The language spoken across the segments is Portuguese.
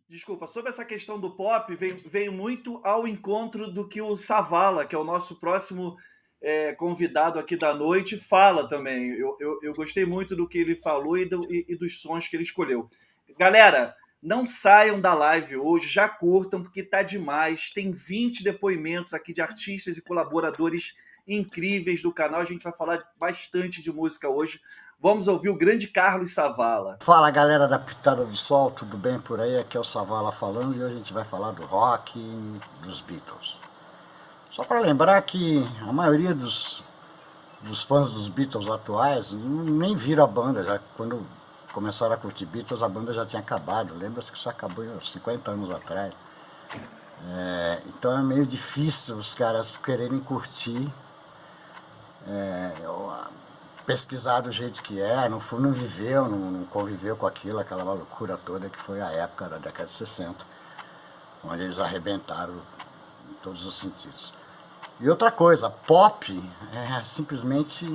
Desculpa, sobre essa questão do pop, veio muito ao encontro do que o Savala, que é o nosso próximo convidado aqui da noite, fala também. Eu gostei muito do que ele falou e dos sons que ele escolheu. Galera, não saiam da live hoje, já curtam, porque tá demais. Tem 20 depoimentos aqui de artistas e colaboradores incríveis do canal. A gente vai falar bastante de música hoje. Vamos ouvir o grande Carlos Savala. Fala, galera da Pitada do Sol, tudo bem por aí? Aqui é o Savala falando e hoje a gente vai falar do rock e dos Beatles. Só para lembrar que a maioria dos fãs dos Beatles atuais nem viram a banda, já quando começaram a curtir Beatles a banda já tinha acabado. Lembra-se que isso acabou 50 anos atrás. Então é meio difícil os caras quererem curtir, pesquisar do jeito que não viveu, não conviveu com aquilo, aquela loucura toda que foi a época da década de 60, onde eles arrebentaram em todos os sentidos. E outra coisa, pop é simplesmente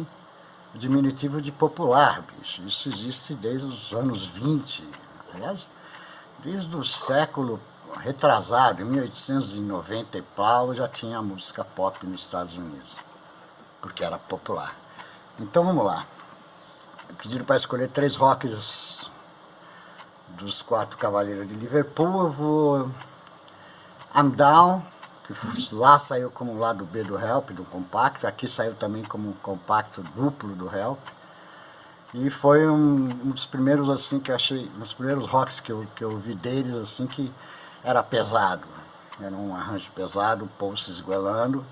o diminutivo de popular, bicho. Isso existe desde os anos 20, aliás, desde o século retrasado, em 1890 e pau, já tinha música pop nos Estados Unidos, porque era popular. Então vamos lá. Pediram para escolher 3 rocks dos 4 Cavaleiros de Liverpool. Eu vou I'm Down, que lá saiu como lado B do Help, do compacto. Aqui saiu também como um compacto duplo do Help. E foi um dos primeiros assim que eu achei, um dos primeiros rocks que eu vi deles assim que era pesado. Era um arranjo pesado, o povo se esguelando.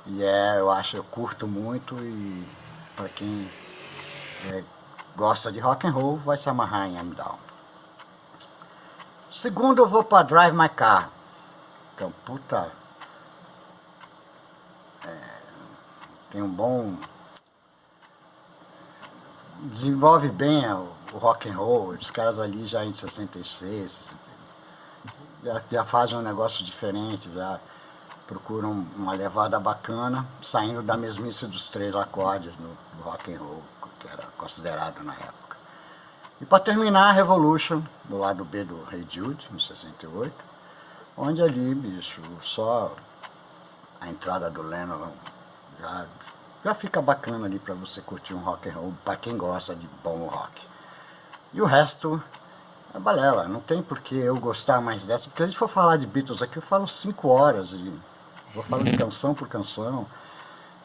E eu curto muito e para quem gosta de rock and roll vai se amarrar em I'm Down. Segundo eu vou para Drive My Car, que é um puta, tem um bom, desenvolve bem o rock and roll. Os caras ali já em 66, 67, já fazem um negócio diferente, já procuram uma levada bacana, saindo da mesmice dos 3 acordes do rock and roll, que era considerado na época. E para terminar, Revolution, do lado B do Hey Jude, em 68, onde ali, bicho, só a entrada do Lennon já fica bacana ali para você curtir um rock and roll, para quem gosta de bom rock. E o resto é balela, não tem por que eu gostar mais dessa, porque se a gente for falar de Beatles aqui, eu falo 5 horas e vou falando canção por canção.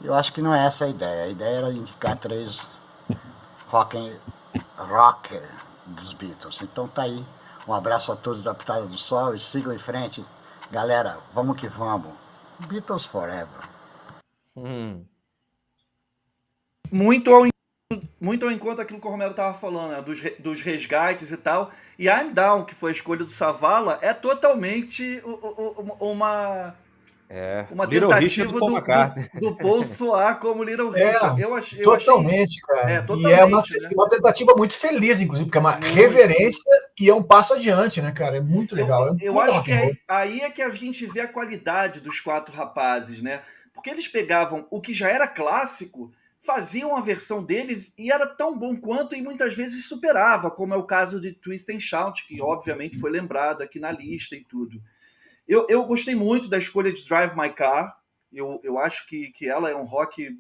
Eu acho que não é essa a ideia. A ideia era indicar 3 rock dos Beatles. Então tá aí. Um abraço a todos da Pitada do Sol e sigam em frente. Galera, vamos que vamos. Beatles Forever. Muito ao encontro daquilo que o Romero estava falando, né? Dos resgates e tal. E I'm Down, que foi a escolha do Savala, é totalmente uma Little Richard tentativa do Paul McCartney. do Paul soar como Little Richard. Eu achei. Totalmente, cara. Totalmente, e é né? uma tentativa muito feliz, inclusive, porque é uma reverência e é um passo adiante, né, cara? É muito legal. Eu acho que aí é que a gente vê a qualidade dos 4 rapazes, né? Porque eles pegavam o que já era clássico, faziam a versão deles e era tão bom quanto e muitas vezes superava, como é o caso de Twist and Shout, que obviamente foi lembrado aqui na lista e tudo. Eu gostei muito da escolha de Drive My Car. Eu acho que ela é um rock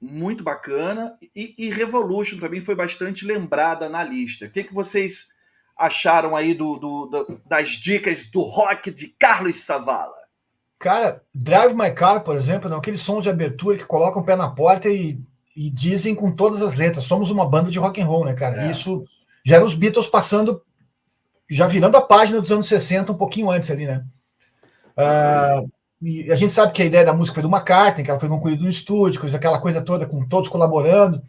muito bacana. E Revolution também foi bastante lembrada na lista. O que vocês acharam aí das dicas do rock de Carlos Savala? Cara, Drive My Car, por exemplo, não, aqueles sons de abertura que colocam o pé na porta e dizem com todas as letras, somos uma banda de rock and roll, né, cara? Isso já era os Beatles passando, já virando a página dos anos 60, um pouquinho antes ali, né? E a gente sabe que a ideia da música foi do McCartney, que ela foi concluída no estúdio, aquela coisa toda, com todos colaborando.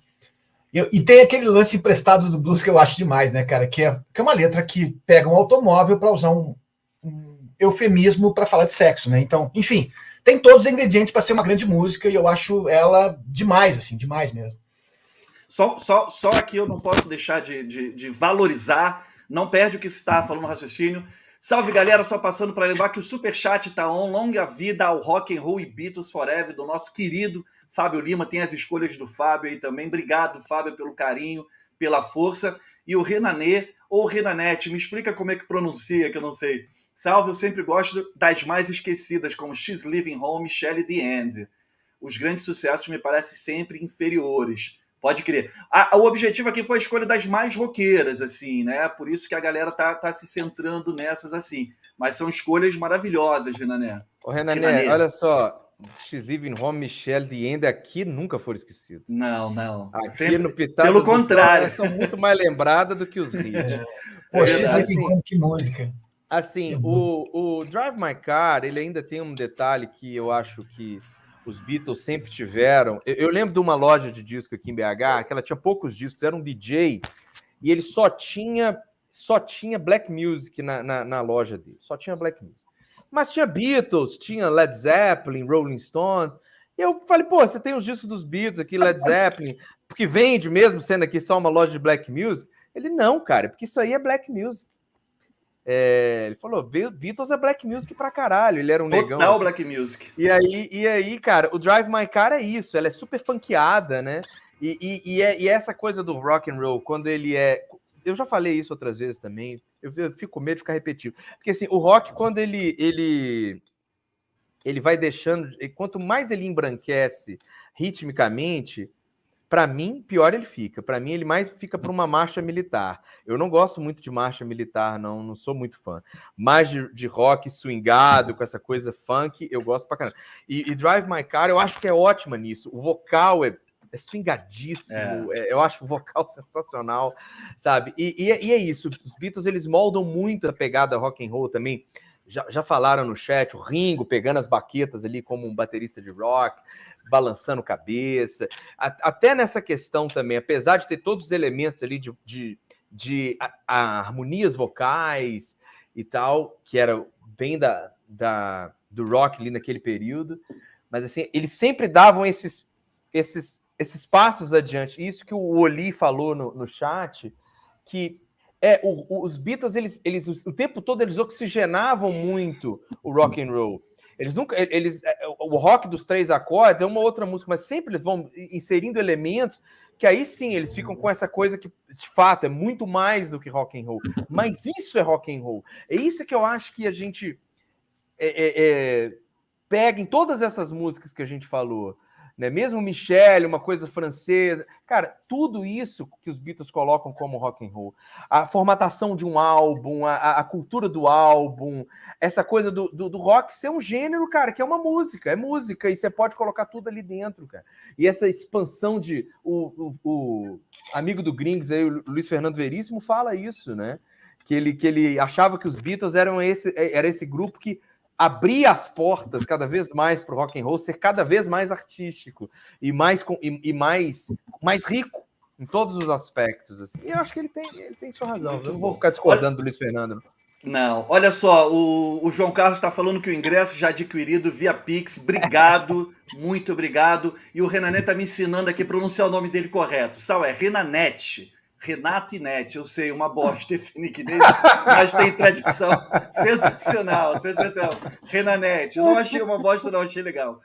E tem aquele lance emprestado do blues que eu acho demais, né, cara? Que é uma letra que pega um automóvel para usar um eufemismo para falar de sexo, né? Então, enfim, tem todos os ingredientes para ser uma grande música e eu acho ela demais, assim, demais mesmo. Só aqui eu não posso deixar de valorizar, não perde o que se está falando no raciocínio. Salve, galera, só passando para lembrar que o Superchat tá on, longa vida ao Rock and Roll e Beatles Forever, do nosso querido Fábio Lima, tem as escolhas do Fábio aí também. Obrigado, Fábio, pelo carinho, pela força. e o Renanê, ou Renanete, me explica como é que pronuncia, que eu não sei. Salve, eu sempre gosto das mais esquecidas, como She's Living Home, Shelley the End. Os grandes sucessos me parecem sempre inferiores. Pode crer. O objetivo aqui foi a escolha das mais roqueiras, assim, né? Por isso que a galera tá se centrando nessas, assim. Mas são escolhas maravilhosas, Renané. Ô, Renané, olha só. She's Living Home, Michelle, The End, aqui nunca foram esquecidos. Não. Aqui sempre, no Pitado pelo contrário. Céu, são muito mais lembradas do que os hits. Pô, She's Living Home, que música. Assim, o Drive My Car, ele ainda tem um detalhe que eu acho que os Beatles sempre tiveram. Eu lembro de uma loja de disco aqui em BH, que ela tinha poucos discos, era um DJ, e ele só tinha black music na loja dele, só tinha black music. Mas tinha Beatles, tinha Led Zeppelin, Rolling Stones. E eu falei, pô, você tem os discos dos Beatles aqui, Led Zeppelin, porque vende mesmo sendo aqui só uma loja de black music? Ele, não, cara, porque isso aí é black music. Ele falou, Beatles é black music pra caralho. Ele era um negão. Total black music. E aí, cara, o Drive My Car é isso, ela é super funkeada, né? E essa coisa do rock and roll, quando ele é... Eu já falei isso outras vezes também, eu fico com medo de ficar repetindo. Porque assim, o rock, quando ele vai deixando... Quanto mais ele embranquece ritmicamente, para mim, pior ele fica. Para mim, ele mais fica para uma marcha militar. Eu não gosto muito de marcha militar, não sou muito fã. Mais de rock swingado, com essa coisa funk, eu gosto pra caramba. E Drive My Car, eu acho que é ótima nisso. O vocal é swingadíssimo, eu acho o vocal sensacional, sabe? E é isso, os Beatles, eles moldam muito a pegada rock and roll também. Já falaram no chat, o Ringo pegando as baquetas ali como um baterista de rock, balançando cabeça. Até nessa questão também, apesar de ter todos os elementos ali de harmonias vocais e tal, que era bem do rock ali naquele período, mas assim, eles sempre davam esses passos adiante. Isso que o Oli falou no chat, que os Beatles, eles o tempo todo eles oxigenavam muito o rock and roll. O rock dos 3 acordes é uma outra música, mas sempre eles vão inserindo elementos que aí sim eles ficam com essa coisa que, de fato, é muito mais do que rock and roll. Mas isso é rock and roll. É isso que eu acho que a gente pega em todas essas músicas que a gente falou. Né? Mesmo Michelle, uma coisa francesa, cara, tudo isso que os Beatles colocam como rock and roll, a formatação de um álbum, a cultura do álbum, essa coisa do rock ser um gênero, cara, que é uma música, é música, e você pode colocar tudo ali dentro, cara. E essa expansão de o amigo do Gringos aí, o Luiz Fernando Veríssimo, fala isso, né? Que ele achava que os Beatles era esse grupo que abrir as portas cada vez mais para o rock and roll ser cada vez mais artístico e mais rico em todos os aspectos. Assim. E eu acho que ele tem sua razão. Eu não vou ficar discordando do Luiz Fernando. Não, olha só, o João Carlos está falando que o ingresso já adquirido via Pix. Obrigado, muito obrigado. E o Renané está me ensinando aqui a pronunciar o nome dele correto. Sal, é Renanete. Renato e Net, eu sei, uma bosta esse nickname, mas tem tradição. Sensacional. Renanete. Não achei uma bosta, não, achei legal.